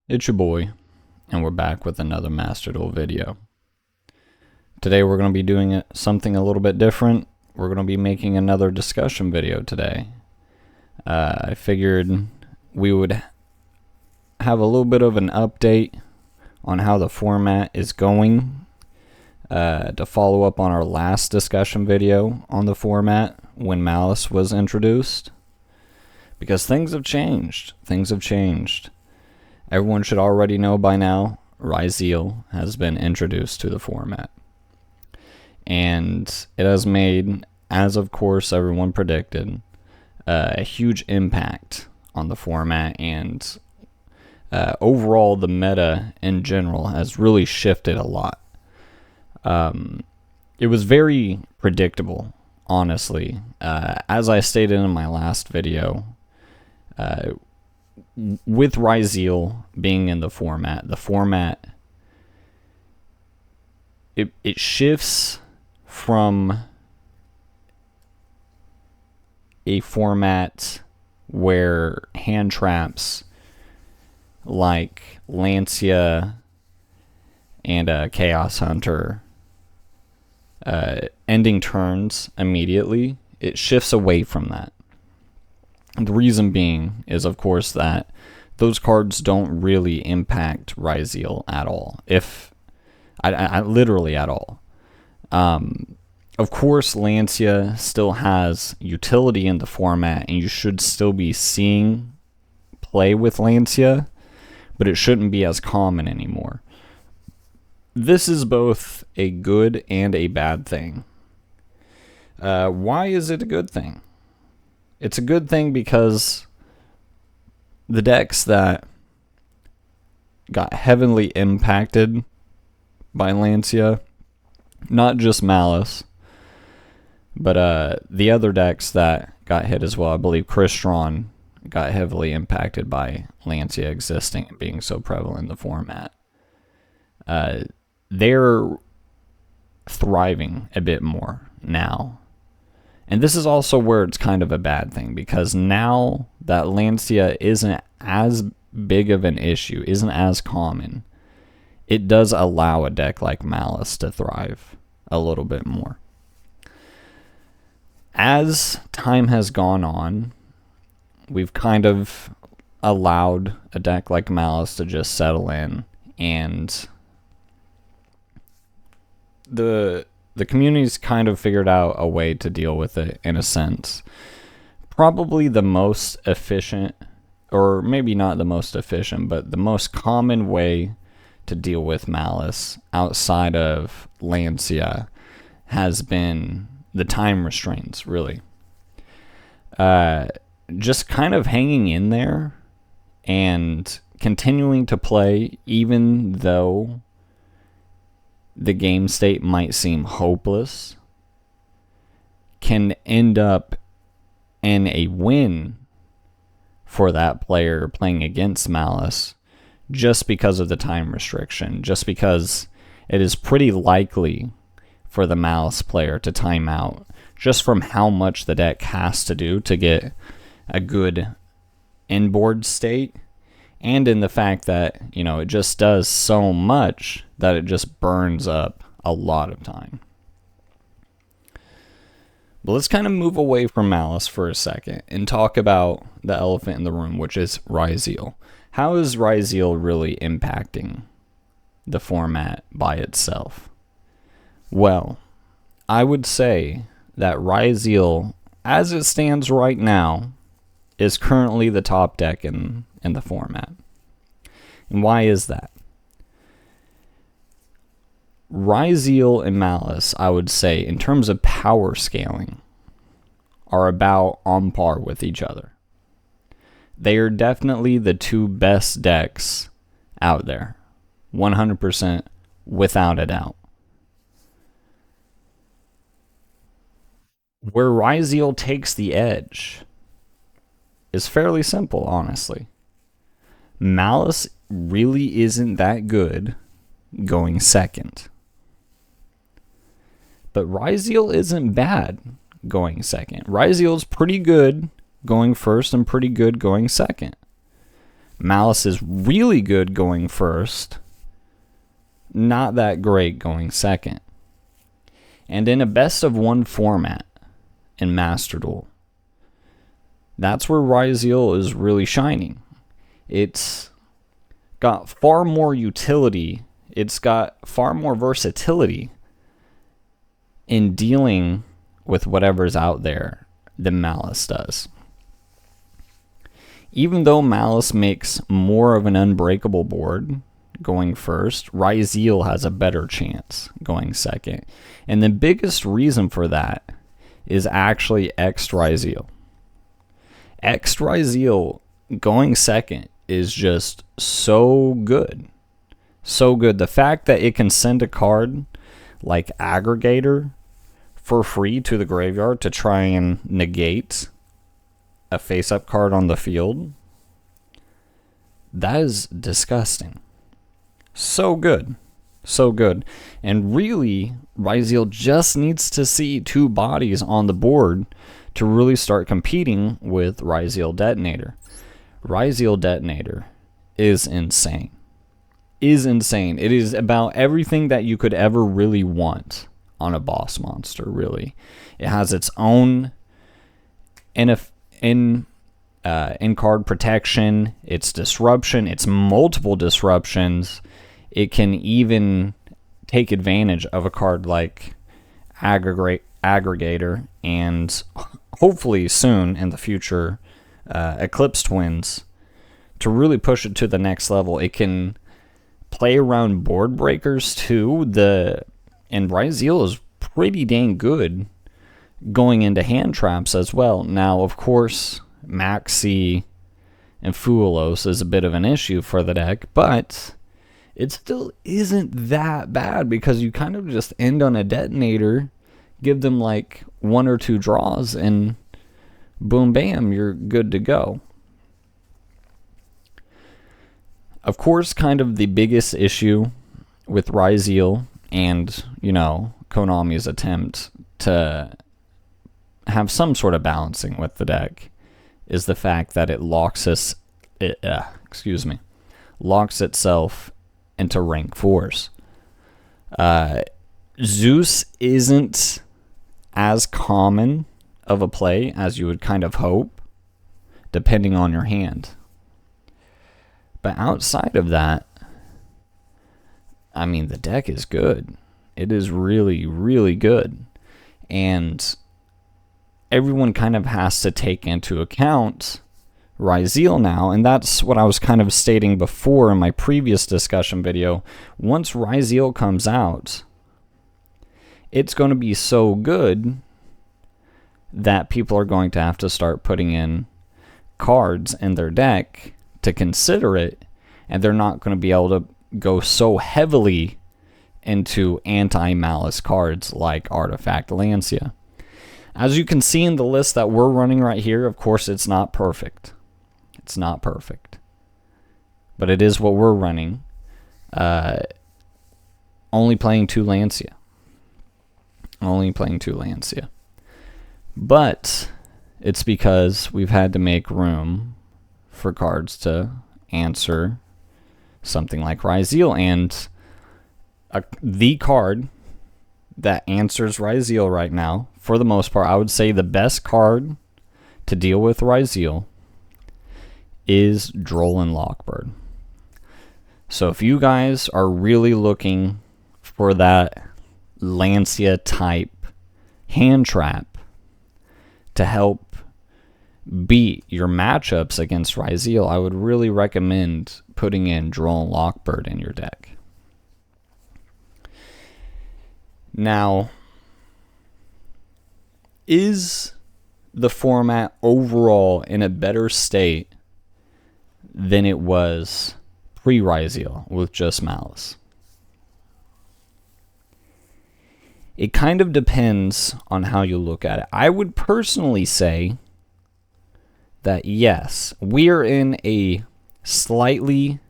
It's your boy, and we're back with another Master Duel video. Today we're going to be doing something a little bit different. We're going to be making another discussion video today. I figured we would have a little bit of an update on how the format is going, to follow up on our last discussion video on the format when Malice was introduced. Because things have changed. Everyone should already know by now, Ryzeal has been introduced to the format. And it has made, as of course everyone predicted, a huge impact on the format, and overall the meta in general has really shifted a lot. It was very predictable, honestly. As I stated in my last video, with Ryzeal being in the format, it shifts from a format where hand traps like Lancia and Chaos Hunter ending turns immediately. It shifts away from that. The reason being is, of course, that those cards don't really impact Ryzeal at all. Literally at all. Of course, Lancia still has utility in the format, and you should still be seeing play with Lancia, but it shouldn't be as common anymore. This is both a good and a bad thing. Why is it a good thing? It's a good thing because the decks that got heavily impacted by Lancia, not just Malice, but the other decks that got hit as well, I believe Crystron got heavily impacted by Lancia existing and being so prevalent in the format. They're thriving a bit more now. And this is also where it's kind of a bad thing, because now that Lancia isn't as big of an issue, isn't as common, it does allow a deck like Malice to thrive a little bit more. As time has gone on, we've kind of allowed a deck like Malice to just settle in, and the community's kind of figured out a way to deal with it, in a sense. Probably the most efficient, or maybe not the most efficient, but the most common way to deal with Malice outside of Lancia has been the time restraints, really. Just kind of hanging in there and continuing to play even though the game state might seem hopeless can end up in a win for that player playing against Malice, just because of the time restriction, just because it is pretty likely for the Malice player to time out, just from how much the deck has to do to get a good inboard state, and in the fact that, it just does so much that it just burns up a lot of time. But let's kind of move away from Malice for a second and talk about the elephant in the room, which is Ryzeal. How is Ryzeal really impacting the format by itself? Well, I would say that Ryzeal, as it stands right now, is currently the top deck in the format. And why is that? Ryzeal and Malice, I would say, in terms of power scaling, are about on par with each other. They are definitely the two best decks out there. 100%, without a doubt. Where Ryzeal takes the edge is fairly simple, honestly. Malice really isn't that good going second. But Ryzeal isn't bad going second. Ryzeal's pretty good going first and pretty good going second. Malice is really good going first, not that great going second. And in a best of one format in Master Duel, that's where Ryzeal is really shining. It's got far more utility. It's got far more versatility in dealing with whatever's out there than Malice does. Even though Malice makes more of an unbreakable board going first, Ryzeal has a better chance going second. And the biggest reason for that is actually X Ryzeal. X Ryzeal going second is just so good. So good. The fact that it can send a card like Aggregator for free to the graveyard to try and negate a face-up card on the field, that is disgusting. So good. So good. And really, Ryzeal just needs to see 2 bodies on the board to really start competing with Ryzeal Detonator. Ryzeal Detonator is insane. Is insane. It is about everything that you could ever really want on a boss monster, really. It has its own in-card protection, its disruption, its multiple disruptions. It can even take advantage of a card like Aggregator, and hopefully soon in the future, Eclipse Twins, to really push it to the next level. It can play around board breakers too. And Ryzeal is pretty dang good going into hand traps as well. Now, of course, Maxi and Fuelos is a bit of an issue for the deck, but it still isn't that bad because you kind of just end on a Detonator, give them like 1 or 2 draws, and boom, bam, you're good to go. Of course, kind of the biggest issue with Ryzeal and, Konami's attempt to have some sort of balancing with the deck is the fact that it locks itself into rank 4s. Zeus isn't as common of a play as you would kind of hope, depending on your hand. But outside of that, I mean, the deck is good. It is really, really good. And everyone kind of has to take into account Ryzeal now, and that's what I was kind of stating before in my previous discussion video. Once Ryzeal comes out, it's going to be so good that people are going to have to start putting in cards in their deck to consider it, and they're not going to be able to go so heavily into anti-Malice cards like Artifact Lancia. As you can see in the list that we're running right here, of course it's not perfect. It's not perfect. But it is what we're running. Only playing 2 Lancia. Only playing 2 Lancia. But it's because we've had to make room for cards to answer something like Ryzeal. And the card that answers Ryzeal right now, for the most part, I would say the best card to deal with Ryzeal is Droll Lockbird. So if you guys are really looking for that Lancia type hand trap to help beat your matchups against Ryzeal, I would really recommend putting in Droll Lockbird in your deck. Now, is the format overall in a better state than it was pre-Ryzeal with just Malice? It kind of depends on how you look at it. I would personally say that yes, we're in a slightly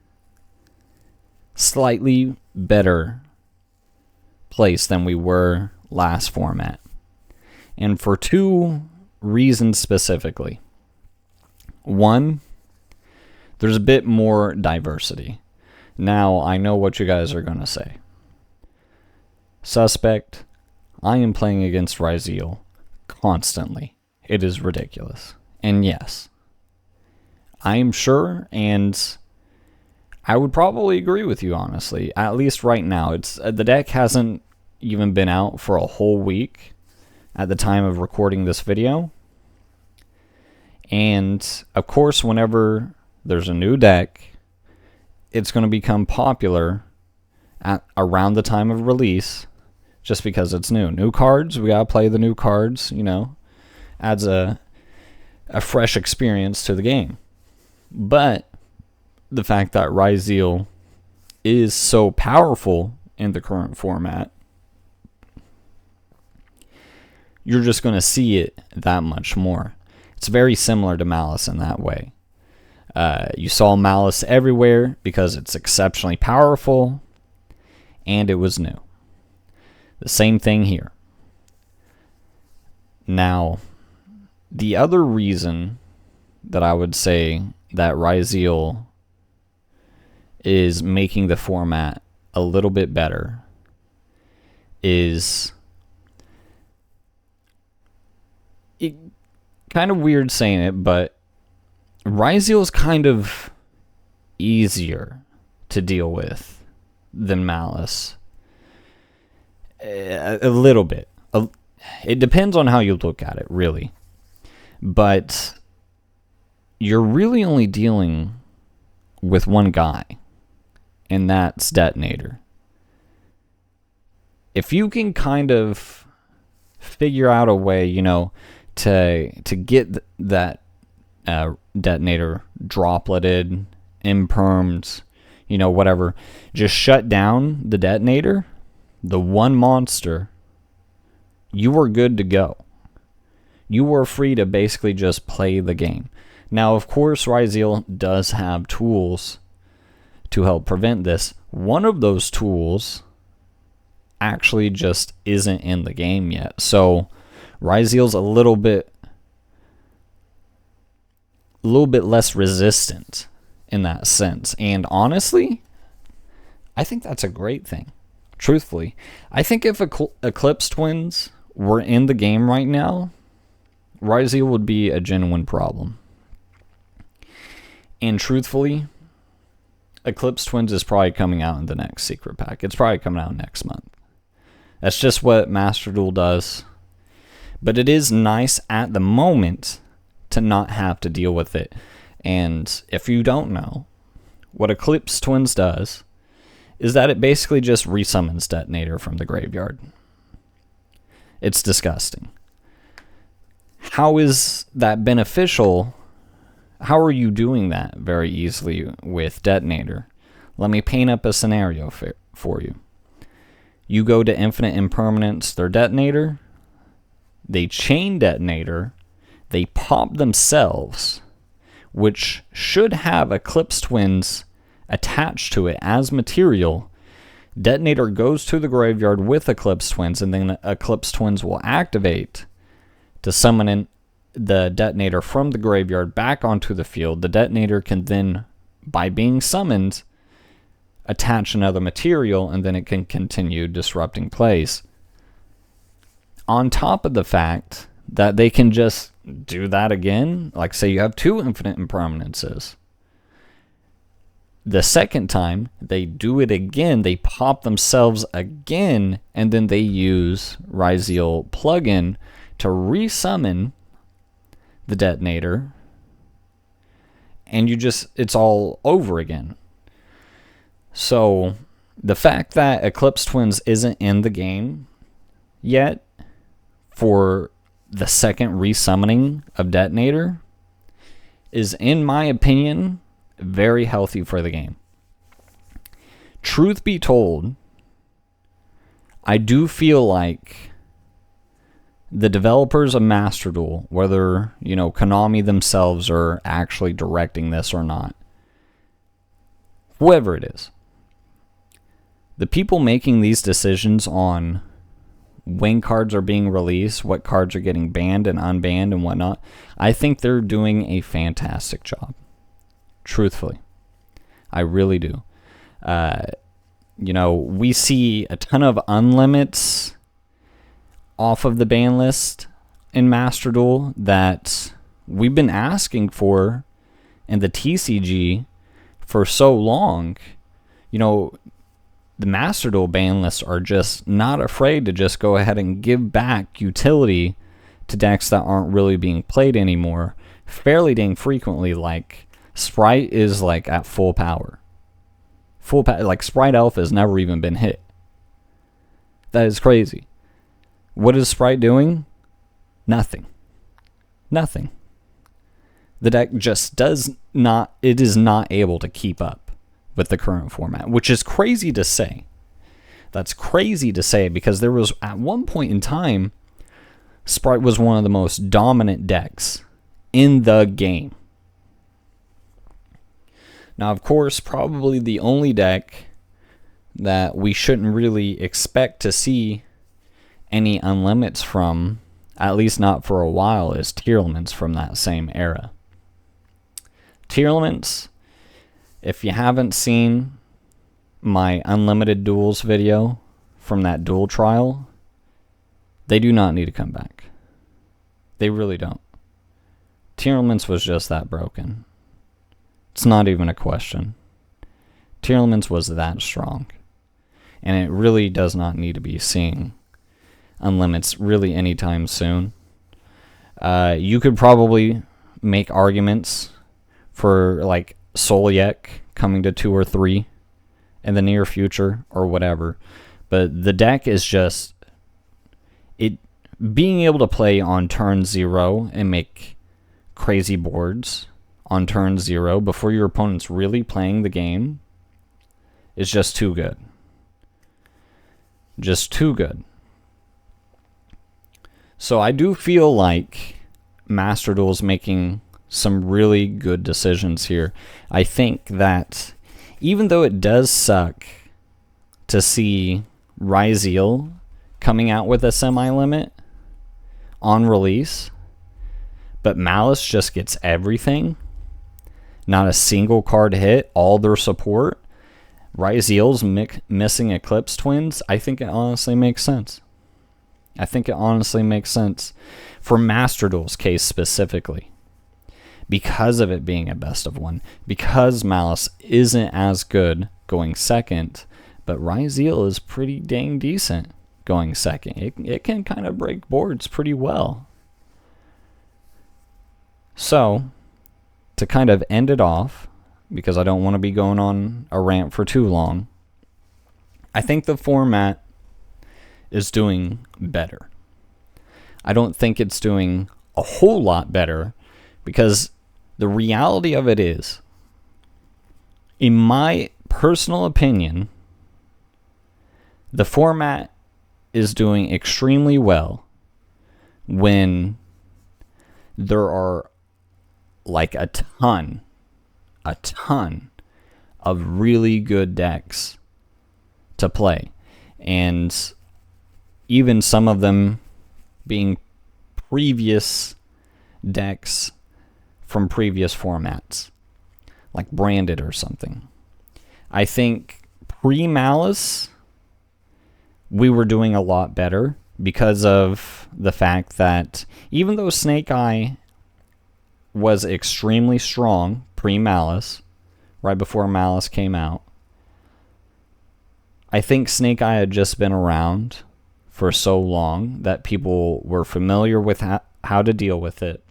better place than we were last format. And for 2 reasons specifically. One, There's a bit more diversity. Now, I know what you guys are going to say. Suspect, I am playing against Ryzeal constantly. It is ridiculous. And yes, I am sure, and I would probably agree with you, honestly. At least right now. The deck hasn't even been out for a whole week at the time of recording this video. And, of course, whenever there's a new deck, it's going to become popular at around the time of release, just because it's new. New cards, we got to play the new cards, you know. Adds a fresh experience to the game. But the fact that Ryzeal is so powerful in the current format, you're just going to see it that much more. It's very similar to Malice in that way. You saw Malice everywhere because it's exceptionally powerful, and it was new. The same thing here. Now, the other reason that I would say that Ryzeal is making the format a little bit better is, it kind of weird saying it, but Ryzeal is kind of easier to deal with than Malice. A little bit. It depends on how you look at it, really. But you're really only dealing with one guy, and that's Detonator. If you can kind of figure out a way, you know, to get that Detonator dropleted, impermed, you know, whatever, just shut down the Detonator, the one monster, you are good to go. You are free to basically just play the game. Now, of course, Ryzeal does have tools to help prevent this. One of those tools actually just isn't in the game yet. So Ryzeal's a little bit less resistant in that sense. And honestly, I think that's a great thing. Truthfully, I think if Eclipse Twins were in the game right now, Ryzeal would be a genuine problem. And truthfully, Eclipse Twins is probably coming out in the next secret pack. It's probably coming out next month. That's just what Master Duel does. But it is nice at the moment to not have to deal with it. And if you don't know, what Eclipse Twins does is that it basically just resummons Detonator from the graveyard. It's disgusting. How is that beneficial? How are you doing that very easily with Detonator? Let me paint up a scenario for you. You go to Infinite Impermanence their Detonator, they chain Detonator, they pop themselves, which should have Eclipse Twins attached to it as material. Detonator goes to the graveyard with Eclipse Twins, and then Eclipse Twins will activate to summon in the Detonator from the graveyard back onto the field. The Detonator can then, by being summoned, attach another material, and then it can continue disrupting plays. On top of the fact that they can just do that again, like say you have 2 Infinite Impermanences. The second time, they do it again, they pop themselves again, and then they use Ryzeal plugin to resummon the Detonator, and it's all over again. So, the fact that Eclipse Twins isn't in the game yet for the second resummoning of Detonator is, in my opinion, very healthy for the game. Truth be told, I do feel like the developers of Master Duel, whether, you know, Konami themselves are actually directing this or not, whoever it is, the people making these decisions on when cards are being released, what cards are getting banned and unbanned and whatnot, I think they're doing a fantastic job. truthfully. I really do. We see a ton of unlimits off of the ban list in Master Duel that we've been asking for in the TCG for so long. The Master Duel ban lists are just not afraid to just go ahead and give back utility to decks that aren't really being played anymore fairly dang frequently. Like, Sprite is like at full power. Like, Sprite Alpha has never even been hit. That is crazy. What is Sprite doing? Nothing. The deck just is not able to keep up with the current format, which is crazy to say. That's crazy to say, because there was, at one point in time, Sprite was one of the most dominant decks in the game. Now, of course, probably the only deck that we shouldn't really expect to see any unlimits from, at least not for a while, is Tearlaments from that same era. Tearlaments, if you haven't seen my Unlimited Duels video from that Duel trial, they do not need to come back. They really don't. Tearlaments was just that broken. It's not even a question. Tearlaments was that strong. And it really does not need to be seeing unlimits really anytime soon. You could probably make arguments for like Solyek coming to 2 or 3 in the near future or whatever. But the deck is just being able to play on turn 0 and make crazy boards on turn 0 before your opponent's really playing the game is just too good. Just too good. So I do feel like Master Duel is making some really good decisions here. I think that even though it does suck to see Ryzeal coming out with a semi-limit on release, but Malice just gets everything, not a single card hit, all their support, Ryzeal's missing Eclipse Twins, I think it honestly makes sense. I think it honestly makes sense for Master Duel's case specifically, because of it being a best of 1, because Malice isn't as good going second, but Ryzeal is pretty dang decent going second. It can kind of break boards pretty well. So, to kind of end it off, because I don't want to be going on a rant for too long, I think the format is doing better. I don't think it's doing a whole lot better, because the reality of it is, in my personal opinion, the format is doing extremely well when there are like a ton of really good decks to play, and even some of them being previous decks from previous formats, like Branded or something. I think pre-Malice we were doing a lot better because of the fact that even though Snake Eye was extremely strong pre-Malice, right before Malice came out, I think Snake Eye had just been around for so long that people were familiar with how to deal with it,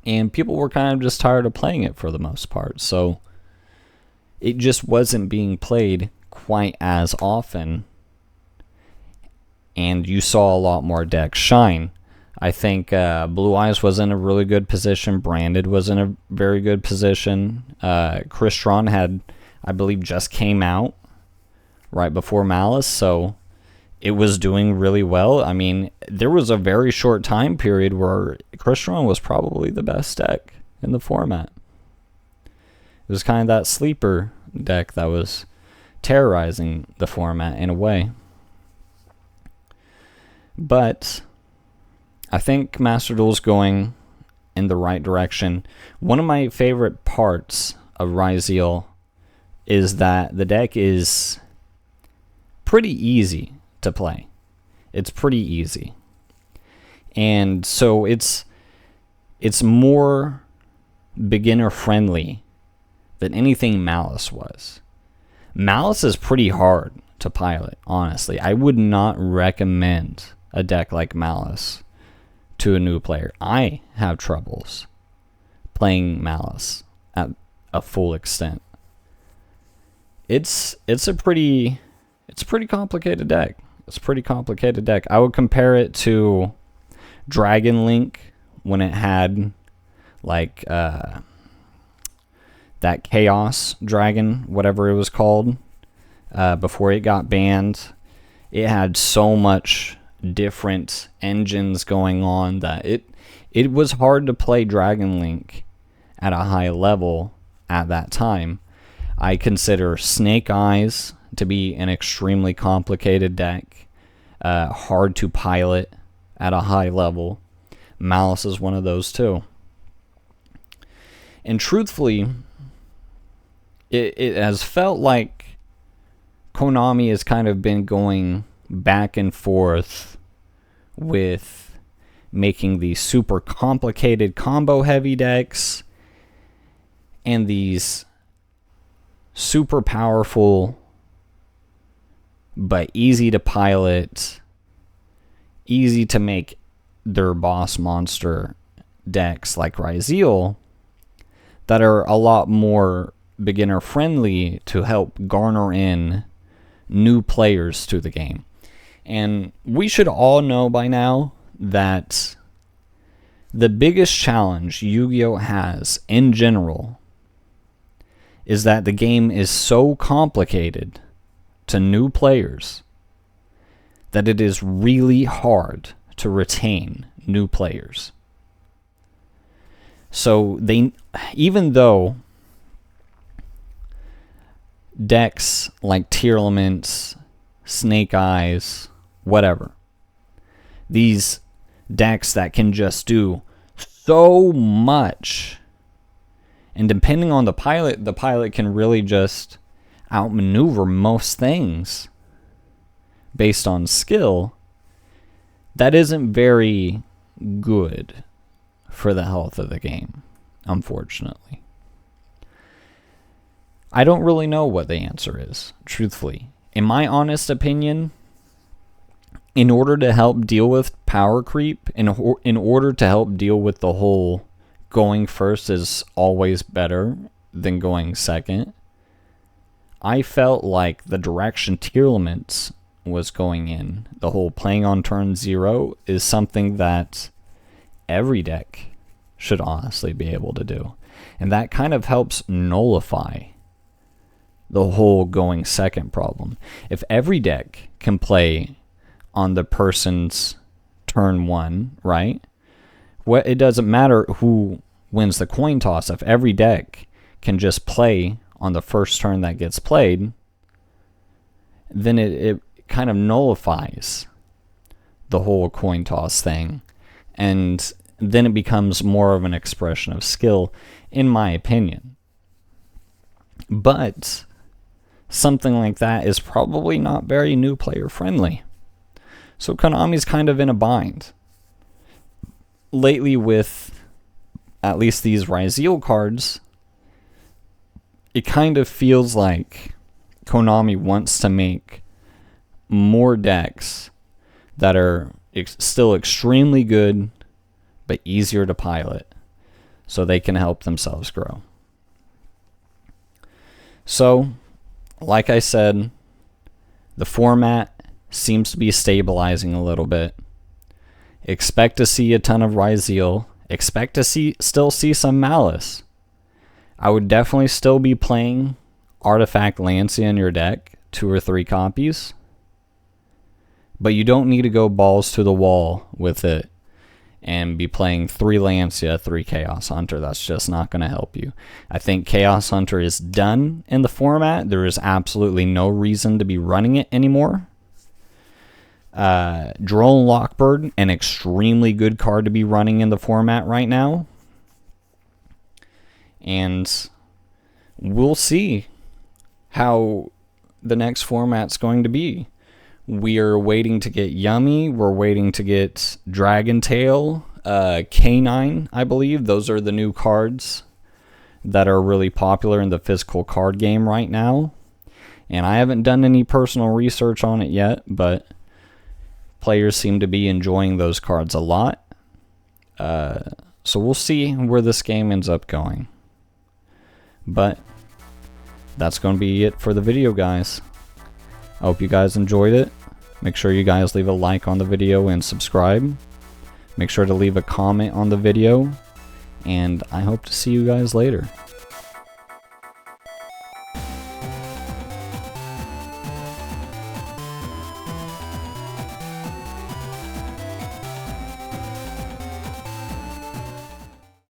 and people were kind of just tired of playing it for the most part, so it just wasn't being played quite as often, and you saw a lot more decks shine. I think Blue Eyes was in a really good position. Branded was in a very good position. Crystron had, I believe, just came out right before Malice, so it was doing really well. I mean, there was a very short time period where Crystron was probably the best deck in the format. It was kind of that sleeper deck that was terrorizing the format in a way. But I think Master Duel's going in the right direction. One of my favorite parts of Ryzeal is that the deck is pretty easy to play. It's pretty easy. And so it's more beginner friendly than anything Malice was. Malice is pretty hard to pilot, honestly. I would not recommend a deck like Malice to a new player. I have troubles playing Malice at a full extent. It's a pretty complicated deck. It's a pretty complicated deck. I would compare it to Dragon Link when it had like that Chaos Dragon, whatever it was called, before it got banned. It had so much different engines going on that it was hard to play Dragon Link at a high level at that time. I consider Snake Eyes to be an extremely complicated deck, hard to pilot at a high level. Malice is one of those too. And truthfully, it has felt like Konami has kind of been going back and forth with making these super complicated combo heavy decks and these super powerful but easy to pilot, easy to make their boss monster decks like Ryzeal that are a lot more beginner friendly to help garner in new players to the game. And we should all know by now that the biggest challenge Yu-Gi-Oh! Has in general is that the game is so complicated to new players that it is really hard to retain new players. So even though decks like Tearlaments, Snake Eyes, whatever, these decks that can just do so much, and depending on the pilot can really just outmaneuver most things based on skill, that isn't very good for the health of the game, unfortunately. I don't really know what the answer is, truthfully. In my honest opinion, in order to help deal with power creep, in order to help deal with the whole going first is always better than going second, I felt like the direction Tearlaments was going in, the whole playing on turn 0, is something that every deck should honestly be able to do. And that kind of helps nullify the whole going second problem. If every deck can play on the person's turn 1, right? It doesn't matter who wins the coin toss. If every deck can just play on the first turn that gets played, then it kind of nullifies the whole coin toss thing. And then it becomes more of an expression of skill, in my opinion. But something like that is probably not very new player friendly. So Konami's kind of in a bind. Lately, with at least these Ryzeal cards, it kind of feels like Konami wants to make more decks that are still extremely good but easier to pilot so they can help themselves grow. So, like I said, the format seems to be stabilizing a little bit. Expect to see a ton of Ryzeal. Expect to still see some Malice. I would definitely still be playing Artifact Lancia in your deck, 2 or 3 copies. But you don't need to go balls to the wall with it and be playing 3 Lancia, 3 Chaos Hunter. That's just not going to help you. I think Chaos Hunter is done in the format. There is absolutely no reason to be running it anymore. Droll Lockbird, an extremely good card to be running in the format right now. And we'll see how the next format's going to be. We are waiting to get Yummy. We're waiting to get Dragon Tail, K9, I believe. Those are the new cards that are really popular in the physical card game right now. And I haven't done any personal research on it yet, but players seem to be enjoying those cards a lot. So we'll see where this game ends up going. But that's going to be it for the video, guys. I hope you guys enjoyed it. Make sure you guys leave a like on the video and subscribe. Make sure to leave a comment on the video. And I hope to see you guys later.